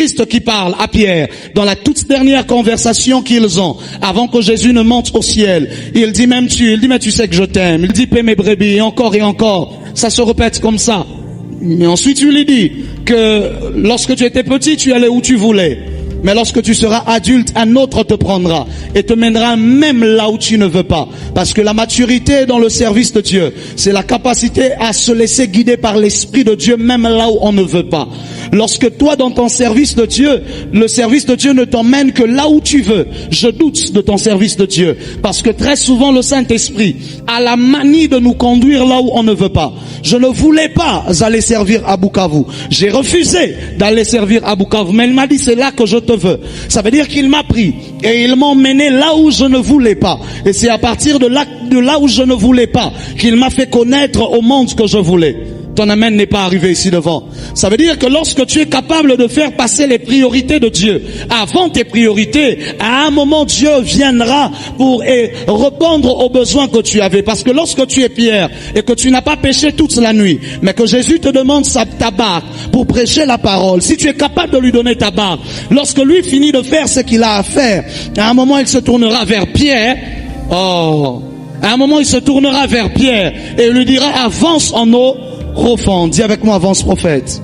Christ qui parle à Pierre dans la toute dernière conversation qu'ils ont avant que Jésus ne monte au ciel. Il dit mais tu sais que je t'aime. Il dit paie mes brebis et encore. Ça se répète comme ça. Mais ensuite tu lui dis que lorsque tu étais petit, tu allais où tu voulais. Mais lorsque tu seras adulte, un autre te prendra et te mènera même là où tu ne veux pas. Parce que la maturité dans le service de Dieu, c'est la capacité à se laisser guider par l'Esprit de Dieu même là où on ne veut pas. Lorsque toi, dans ton service de Dieu, le service de Dieu ne t'emmène que là où tu veux, je doute de ton service de Dieu. Parce que très souvent, le Saint-Esprit a la manie de nous conduire là où on ne veut pas. Je ne voulais pas aller servir à Bukavu. J'ai refusé d'aller servir à Bukavu. Mais il m'a dit, c'est là que je te veux. Ça veut dire qu'il m'a pris et il m'a emmené là où je ne voulais pas. Et c'est à partir de là où je ne voulais pas qu'il m'a fait connaître au monde que je voulais. Ton amen n'est pas arrivé ici devant. Ça veut dire que lorsque tu es capable de faire passer les priorités de Dieu avant tes priorités, à un moment Dieu viendra pour répondre aux besoins que tu avais. Parce que lorsque tu es Pierre et que tu n'as pas péché toute la nuit, mais que Jésus te demande ta barque pour prêcher la parole, si tu es capable de lui donner ta barque, lorsque lui finit de faire ce qu'il a à faire, à un moment il se tournera vers Pierre. À un moment il se tournera vers Pierre et lui dira avance en eau profonde. Dis avec moi, avance prophète.